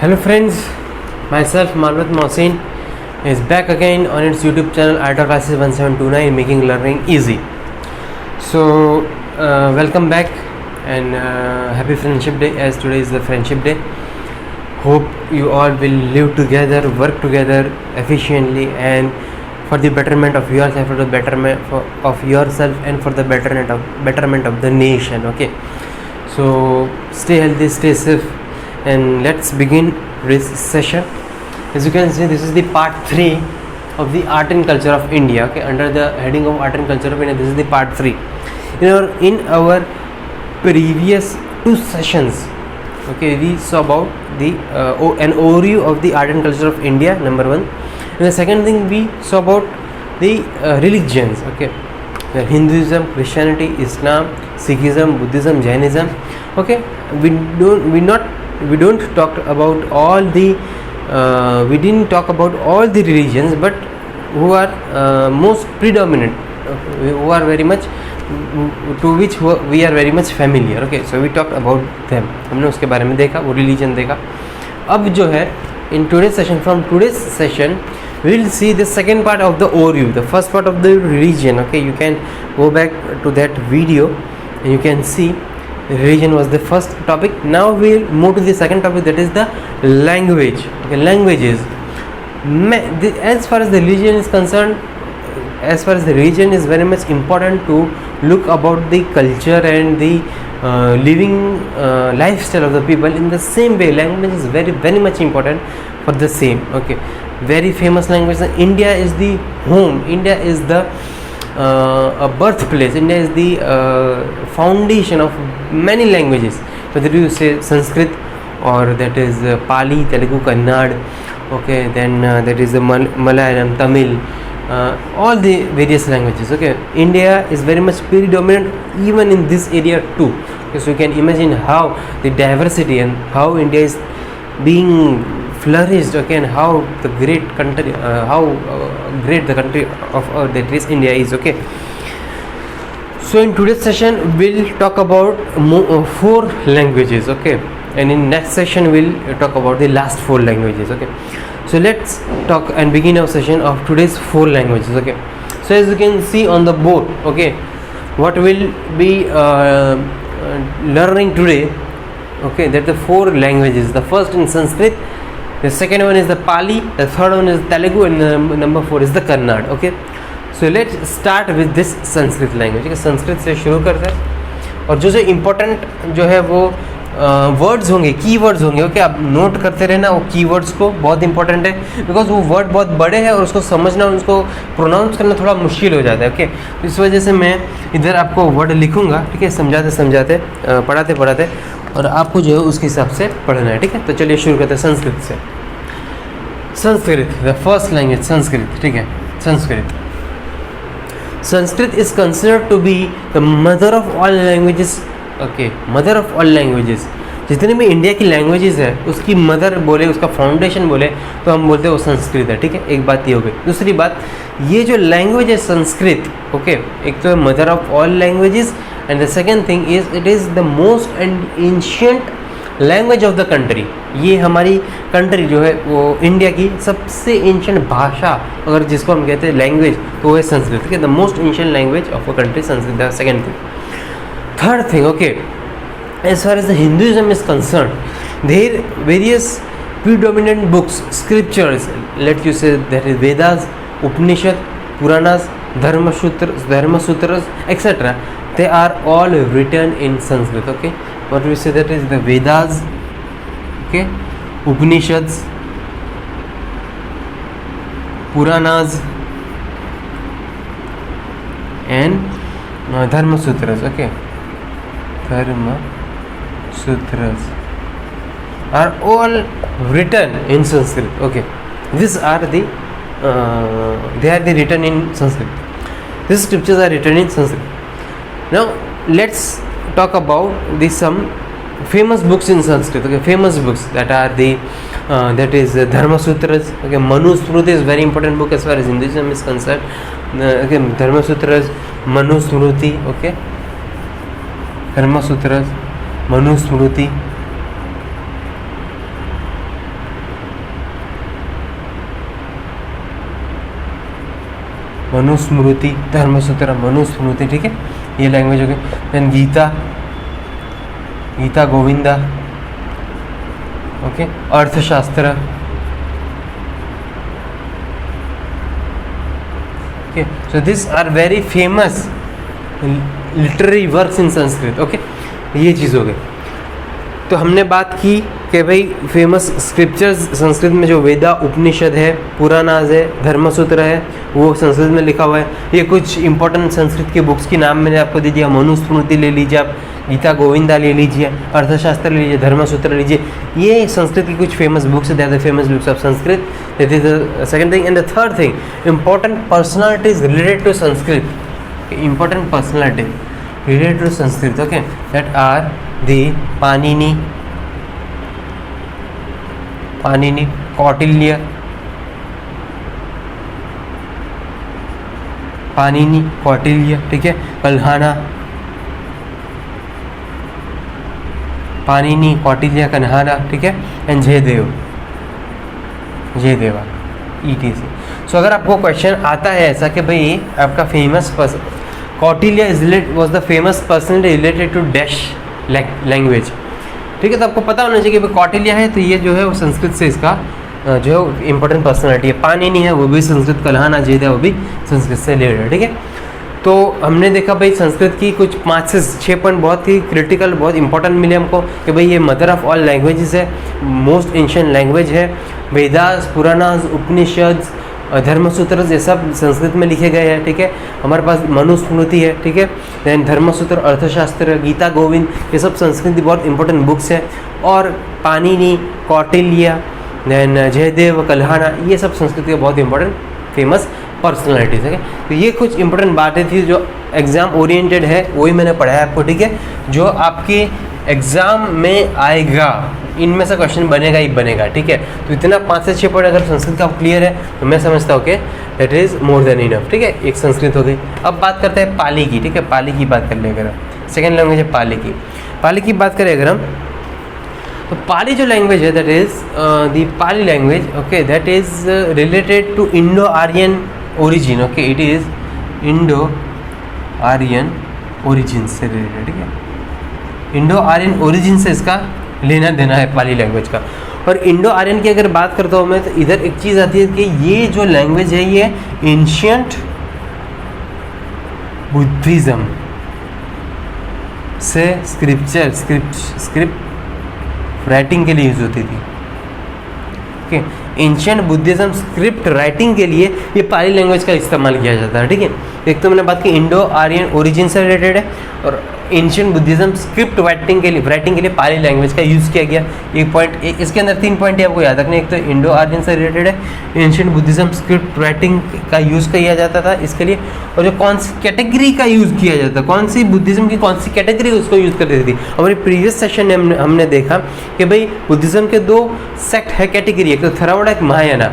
Hello friends, myself Malvat Mohsin is back again on its YouTube channel Art Classes 1729 making learning easy. So welcome back and happy Friendship Day, as today is the Friendship Day. Hope you all will live together, work together efficiently and for the betterment of yourself, for the betterment of yourself and for the betterment of the nation. Okay, so stay healthy, stay safe, and let's begin this session. As you can see, this is the part 3 of the art and culture of India. Okay, under the heading of art and culture of India, this is the part 3. In our previous 2 sessions, okay, we saw about the an overview of the art and culture of India, number 1, and the second thing we saw about the religions. Okay, Hinduism, Christianity, Islam, Sikhism, Buddhism, Jainism. Okay, we don't talk about all the we didn't talk about all the religions, but who are most predominant, who are very much to which we are very much familiar. Okay, so we talked about them. हमने उसके बारे में देखा, वो religion देखा. अब जो है in today's session, from today's session we will see the second part of the overview. The first part of the religion, okay, you can go back to that video and you can see religion was the first topic. Now we will move to the second topic, that is the language. Okay, languages. As far as the religion is concerned, as far as the religion is very much important to look about the culture and the living lifestyle of the people. In the same way, language is very much important for the same. Okay, very famous language. India is the home. India is the a birthplace. India is the foundation of many languages, whether you say Sanskrit or that is Pali, Telugu, Kannada. Okay, then that is the Malayalam, Tamil, all the various languages. Okay, India is very much predominant even in this area too. Okay, so you can imagine how the diversity and how India is being flourished. Okay, and how the great country, great the country of that is India is. Okay, so in today's session we'll talk about 4 languages. Okay, and in next session we'll talk about the last 4 languages. Okay, so let's talk and begin our session of today's 4 languages. Okay, so as you can see on the board, okay, what we'll be learning today, okay, that the 4 languages. The first in Sanskrit, the second one is the Pali, the third one is Telugu, and the number 4 is the Kannada. Okay, so let's start with this Sanskrit language. Okay, Sanskrit से शुरू करते हैं और जो important जो है वो words होंगे, की वर्ड्स होंगे. ओके, आप नोट करते रहना वो की वर्ड्स को, बहुत इंपॉर्टेंट है बिकॉज वो वर्ड बहुत बड़े हैं और उसको समझना, उसको प्रोनाउंस करना थोड़ा मुश्किल हो जाता है. ओके, तो इस वजह से मैं इधर आपको वर्ड लिखूंगा. ठीक है, समझाते पढ़ाते और आपको जो है उसके हिसाब से पढ़ना है. ठीक है, तो चलिए शुरू करते हैं संस्कृत से. Sanskrit, the first language Sanskrit. ठीक है, Sanskrit is considered to be the mother of all languages. Okay, mother of all languages. जितने भी इंडिया की लैंग्वेजेस है उसकी मदर बोले, उसका फाउंडेशन बोले तो हम बोलते हैं वो संस्कृत है. ठीक है, एक बात ये हो गई. दूसरी बात, ये जो लैंग्वेज है संस्कृत, ओके, एक तो mother of all languages and the second thing is it is the most and ancient language of the country. ये हमारी कंट्री जो है वो इंडिया की सबसे एंशिएंट भाषा अगर जिसको हम कहते हैं लैंग्वेज तो वो है संस्कृत. ठीक है, the most ancient language of a country Sanskrit. The second thing. Third thing, okay, as far as the Hinduism is concerned, there various predominant books, scriptures, let you say that is Vedas, Upanishad, Puranas, Dharma Sutras, etc. They are all written in Sanskrit. Okay, what we say that is the Vedas, okay, Upanishads, Puranas, and Dharma Sutras. Okay, Dharma Sutras are all written in Sanskrit. Okay, these are the they are written in Sanskrit. These scriptures are written in Sanskrit. Now let's talk about the some famous books in Sanskrit. Okay, famous books that are the that is Dharma Sutras. Okay, Manu Smriti is very important book as far as Hinduism is concerned. Okay, Dharma Sutras, Manu Smriti. Okay, Dharma Sutras, Manu Smriti, Manusmriti, Dharmasutra, Manusmriti, ठीक है, ये language हो गई। Then Gita, Gita Govinda, okay, Arthashastra, okay. So this are very famous literary works in Sanskrit, okay, ये चीज़ हो गई। तो हमने बात की कि भाई फेमस स्क्रिप्चर्स संस्कृत में जो वेदा, उपनिषद है, पुराणाज है, धर्मसूत्र है, वो संस्कृत में लिखा हुआ है। ये कुछ इंपॉर्टेंट संस्कृत के बुक्स की नाम मैंने आपको दे दिया। मनुस्मृति ले लीजिए आप, गीता गोविंदा ले लीजिए, अर्थशास्त्र ले लीजिए, धर्मसूत्र लीजिए, ये संस्कृत की कुछ फेमस बुक्स है। That the famous books of Sanskrit. That is the second thing. And the third thing, important personalities related to Sanskrit, important personality related to Sanskrit, okay, that are the Panini, Panini, Kautilya, Panini, Kautilya, ठीक है, कल्हाना, पाणिनि, कौटिल्य, कन्हाना, ठीक है, and Jayadev, Jayadeva, ETC। So अगर आपको question आता है ऐसा कि भाई आपका famous Kautilya was the famous person related to dash language, ठीक है, तो आपको पता होना चाहिए कि भाई कौटिल्य है तो ये जो है वो संस्कृत से इसका जो है इंपॉर्टेंट पर्सनालिटी है। पाणिनि है वो भी संस्कृत, कल्हाना, जयदेव वो भी संस्कृत से रिलेटेड है, ठीक है। तो हमने देखा भाई संस्कृत की कुछ 5 से 6 पॉइंट बहुत ही क्रिटिकल, बहुत इंपॉर्टेंट मिले हमको कि भाई ये मदर ऑफ ऑल लैंग्वेजेस है, मोस्ट एंशिएंट लैंग्वेज है। वेदास, पुराणास, उपनिषद, धर्मसूत्र ये सब संस्कृत में लिखे गए हैं, ठीक है। हमारे पास मनुस्मृति है, ठीक है, दैन धर्मसूत्र, अर्थशास्त्र, गीता गोविंद, ये सब संस्कृत की बहुत इंपॉर्टेंट बुक्स है। और पाणिनि, कौटिल्य, दैन जयदेव, कल्हाना, ये सब संस्कृत के बहुत इंपॉर्टेंट फेमस पर्सनैलिटीज़ है। तो ये कुछ इंपॉर्टेंट बातें थी जो एग्ज़ाम ओरिएंटेड है, वही मैंने पढ़ाया आपको, ठीक है, जो आपके एग्ज़ाम में आएगा, इनमें से क्वेश्चन बनेगा ही बनेगा, ठीक है। तो इतना 5 से 6 पॉइंट अगर संस्कृत का क्लियर है तो मैं समझता हूँ कि that is more than enough, ठीक है। एक संस्कृत हो गई। अब बात करते हैं पाली की, ठीक है, पाली की बात कर ले अगर हम, सेकेंड लैंग्वेज है पाली की। पाली की बात करें अगर हम, तो पाली जो लैंग्वेज है that is the Pali language, okay, that is related to Indo Aryan origin, okay, it is Indo Aryan origin से रिलेटेड, ठीक है। इंडो आर्यन ओरिजिन से इसका लेना देना है पाली लैंग्वेज का। और इंडो आर्यन की अगर बात करता हूँ मैं, तो इधर एक चीज़ आती है कि ये जो लैंग्वेज है ये एंशियंट बुद्धिज़्म से स्क्रिप्ट राइटिंग के लिए यूज होती थी, okay. Ancient Buddhism script writing के लिए ये पाली लैंग्वेज का इस्तेमाल किया जाता है, ठीक है। एक तो मैंने बात की इंडो आर्यन ओरिजिन से रिलेटेड है, और एंशियंट बुद्धिज़्म स्क्रिप्ट राइटिंग के लिए पाली लैंग्वेज का यूज़ किया गया। एक पॉइंट, इसके अंदर 3 पॉइंट है आपको याद रखने। एक तो इंडो आर्यन से रिलेटेड है, एंशियंट बुद्धिज़्म स्क्रिप्ट राइटिंग का यूज़ किया जाता था इसके लिए, और जो कौन सी कैटेगरी का यूज़ किया जाता है, कौन सी बुद्धिज़्म की कौन सी कैटेगरी उसको यूज़ करती थी। हमारे प्रीवियस सेशन में हमने देखा कि भाई बुद्धिज़्म के 2 सेक्ट है, कैटेगरी, एक तो थेरावोडा, एक महायाना।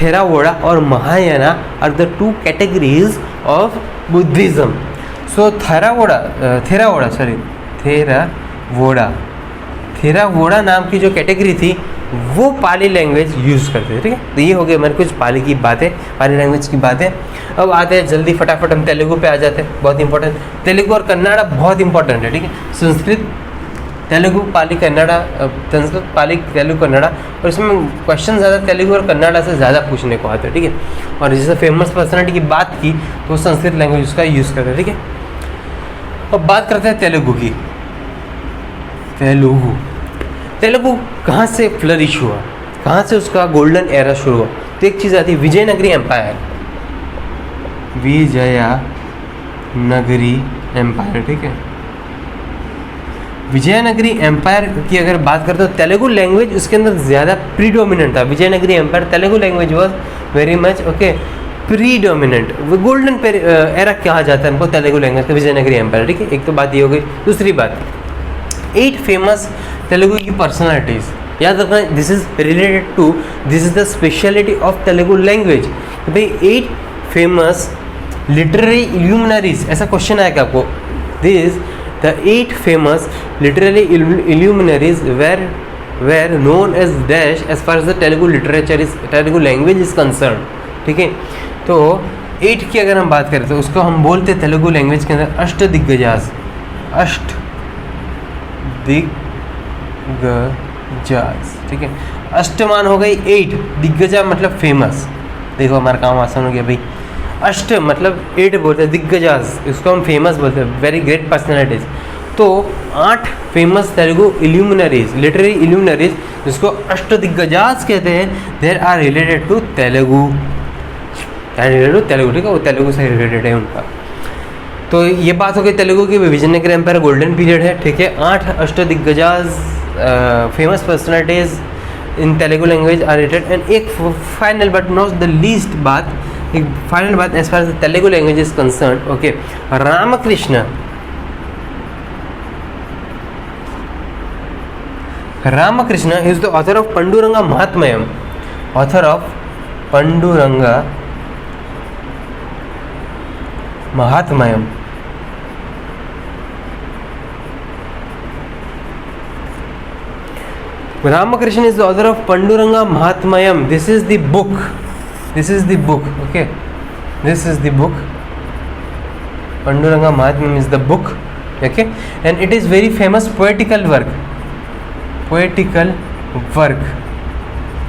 थेरावोडा और Mahayana are the 2 categories of Buddhism. So Theravada नाम की जो कैटेगरी थी वो पाली लैंग्वेज यूज़ करते थे, ठीक है। तो ये हो गए हमारे कुछ पाली की बातें, पाली लैंग्वेज की बातें। अब आते हैं जल्दी फटाफट हम तेलुगु पे आ जाते हैं, बहुत इंपॉर्टेंट। तेलुगु और कन्नड़ा बहुत इंपॉर्टेंट है, ठीक है। संस्कृत, तेलुगु, पाली, कन्नड़ा, संस्कृत, पाली, तेलुगु, कन्नड़ा, और इसमें क्वेश्चन ज़्यादा तेलुगु और कन्नड़ा से ज़्यादा पूछने को आते हैं, ठीक है। और जैसे फेमस पर्सनालिटी की बात की तो संस्कृत लैंग्वेज उसका यूज़ करते हैं, ठीक है। अब बात करते हैं तेलुगु की। तेलुगु कहाँ से फ्लरिश हुआ, कहाँ से उसका गोल्डन एरा शुरू हुआ? तो एक चीज़ आती है विजयनगरी एम्पायर, विजयनगरी एम्पायर, ठीक है। विजयनगरी एम्पायर की अगर बात करते हो, तेलुगु लैंग्वेज उसके अंदर ज़्यादा प्रीडोमिनेंट था। Vijayanagari empire, Telugu language was very much, okay, predominant. Golden era कहा जाता है हमको तेलुगु लैंग्वेज का, विजयनगरी एम्पायर, ठीक है। एक तो बात ये हो गई। दूसरी बात, 8 फेमस तेलुगु की पर्सनालिटीज़ याद रखना, this is related to, this is the speciality of Telugu language. भाई 8 फेमस लिटरेरी इल्यूमिनरीज, ऐसा क्वेश्चन आएगा आपको। This the 8 famous literary illuminaries were known as dash as far as the Telugu literature is, Telugu language is concerned, ठीक है। तो 8 की अगर हम बात करें तो उसको हम बोलते हैं तेलुगु लैंग्वेज के अंदर अष्टदिग्गजाज। अष्टदिग्गजाज, ठीक है। अष्टमान हो गई 8, दिग्गजा मतलब फेमस। देखो हमारा काम आसान हो गया भाई। अष्ट मतलब 8 बोलते हैं, दिग्गजाज इसको हम फेमस बोलते हैं, वेरी ग्रेट पर्सनैलिटीज। तो 8 famous Telugu illuminaries, literary illuminaries जिसको अष्टदिग्गजाज कहते हैं, there are related to Telugu, Telugu, ठीक है, वो तेलुगु से रिलेटेड है उनका। तो ये बात हो गई तेलुगु की। विजयनगर एम्पायर गोल्डन पीरियड है, ठीक है। 8 Ashtadiggajas famous personalities in Telugu language are related. And एक final but not the least बात, एक फाइनल बात as far as Telugu language is concern, okay. Ramakrishna is the author of Panduranga Mahatmayam. Author of Panduranga Mahatmayam. Ramakrishna is the author of Panduranga Mahatmayam. This is the book. This is the book. Okay. This is the book. Panduranga Mahatmayam is the book. Okay. And it is very famous poetical work. Poetical work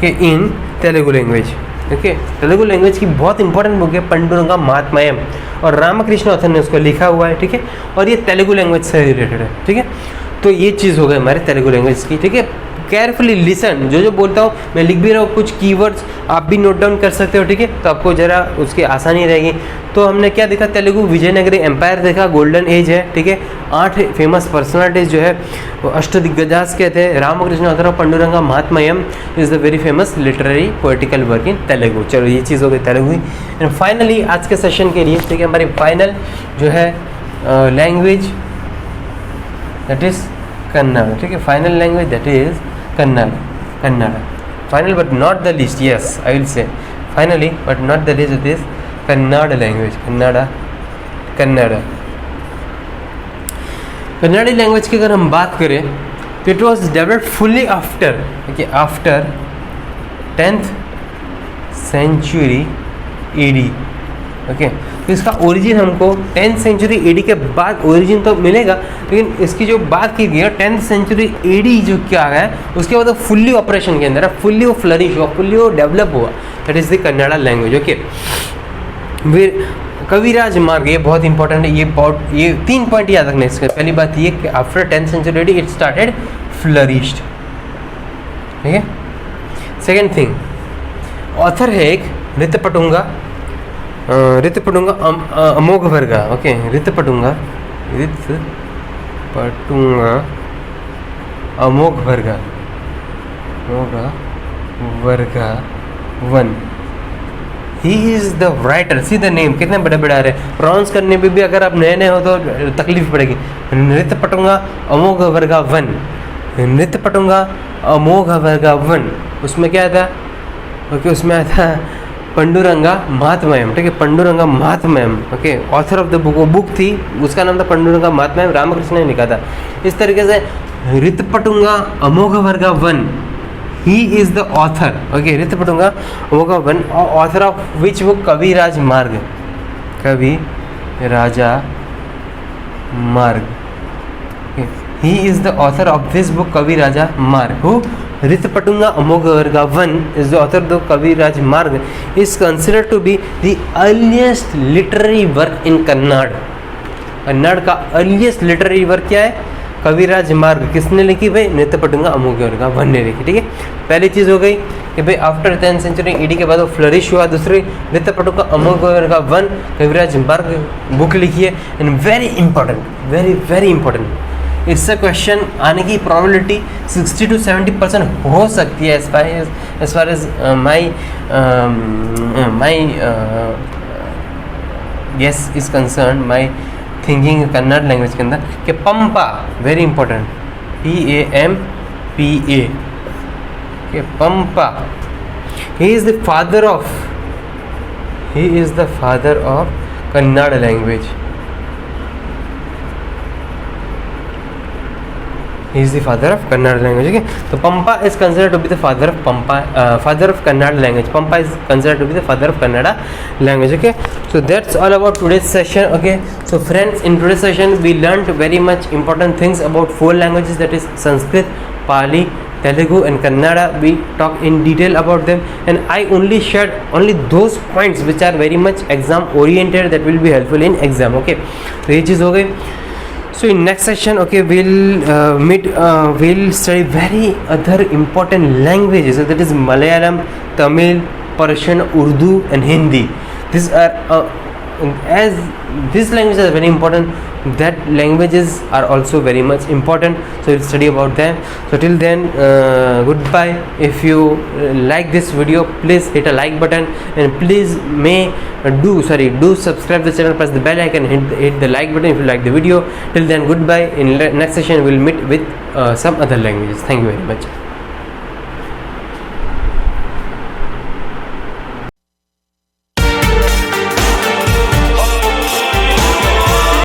के in Telugu language, okay. Telugu language की बहुत important book है पंडुरंगा महात्म्यम, और Ramakrishna author ने उसको लिखा हुआ है, ठीक है। और ये तेलुगु लैंग्वेज से रिलेटेड है, ठीक है। तो ये चीज़ हो गई हमारे तेलुगु लैंग्वेज की, ठीक है। केयरफुली लिसन, जो बोलता हूँ मैं लिख भी रहा हूँ, कुछ कीवर्ड्स आप भी नोट डाउन कर सकते हो, ठीक है। तो आपको ज़रा उसकी आसानी रहेगी। तो हमने क्या देखा, तेलुगु विजयनगरी एम्पायर देखा, गोल्डन एज है, ठीक है। 8 फेमस पर्सनालिटीज जो है वो अष्टदिग्गजाज कहते हैं। Ramakrishna author of Panduranga Mahatmyam is the very famous literary poetical work in Telugu. चलो ये चीज़ हो गई तेलुगु। एंड फाइनली आज के सेशन के लिए, ठीक है, हमारी फाइनल जो है लैंग्वेज दैट इज़ कन्नड़, ठीक है। Final language that is Kannada, Kannada. Final but not the least, yes I will say finally but not the least, it is Kannada language, Kannada, Kannada. कन्नड़ी लैंग्वेज की अगर हम बात करें तो it was developed fully after, okay, after 10th century AD, okay. तो इसका origin हमको 10th सेंचुरी एडी के बाद ओरिजिन तो मिलेगा, लेकिन इसकी जो बात की गई है 10th सेंचुरी एडी जो क्या है, उसके बाद फुल्ली ऑपरेशन के अंदर फुल्ली वो फ्लरिश हुआ, फुल्ली वो डेवलप हुआ, that is the Kannada language, okay. फिर कविराज मार्ग, ये बहुत इंपॉर्टेंट है। ये 3 पॉइंट याद रखना है इसका। पहली बात ये कि after 10th century AD it started flourished, ठीक है। सेकेंड थिंग, ऑथर है एक ऋतपटुंगा, ऋतपटुंगा अमोघ वर्गा, ओके। ऋतपटुंगा अमोघ वर्गा, वर्गा 1। He is the writer, see the name, कितने बड़े बड़े आ रहे हैं। प्रोनाउंस करने पे भी अगर आप नए नए हो तो तकलीफ पड़ेगी। ऋतपटुंगा अमोघ वर्गा 1, ऋतपटुंगा अमोघ वर्गा 1। उसमें क्या था, ओके, उसमें आया था पंडुरंगा महात्म्यम, ठीक है, Panduranga Mahatmyam, okay. Author of the book, वो बुक थी, उसका नाम था पंडुरंगा महात्म्यम, रामकृष्ण ने लिखा था। इस तरीके से ऋतपटुंगा Amoghavarsha 1, he is the author, okay. Nripatunga Amogha 1, author of which book, Kavirajamarga, Kavirajamarga, he is the author of this book Kavirajamarga. Who ऋतपटुंगा Amoghavarsha 1 is the author of Kaviraj Marg is considered to be the earliest literary work in Kannada. Kannada का earliest literary work क्या है, कविराज मार्ग। किसने लिखी भाई, ऋतपटुंगा Amoghavarsha 1 ने लिखी, ठीक है। पहली चीज़ हो गई कि भाई आफ्टर 10th सेंचुरी एडी के बाद वो फ्लरिश हुआ। दूसरी, ऋतपटुंगा अमोघ वर्गा 1 कविराज मार्ग बुक लिखी है। And very important, very very important, इससे क्वेश्चन आने की प्रोबेबिलिटी 60 to 70% हो सकती है as far as my guess is concern, my thinking Kannada language के अंदर, कि पंपा, वेरी इंपॉर्टेंट, PAMPA, कि Pampa, he is the father of Kannada language. he is the father of Kannada language. Okay, so Pampa is considered to be the father of father of Kannada language. Pampa is considered to be the father of Kannada language. Okay, so that's all about today's session. Okay, so friends, in today's session we learned very much important things about 4 languages, that is Sanskrit, Pali, Telugu and Kannada. We talk in detail about them, and I only shared only those points which are very much exam oriented, that will be helpful in exam. Okay, so ये चीज़ हो गई. So in next session, okay, we'll study very other important languages, so that is Malayalam, Tamil, Persian, Urdu and Hindi. These are as these languages are very important, that languages are also very much important, so we'll study about them. So till then, goodbye. If you like this video, please hit a like button, and please do subscribe the channel, press the bell icon, hit the like button if you like the video. Till then, goodbye. In next session we'll meet with some other languages. Thank you very much.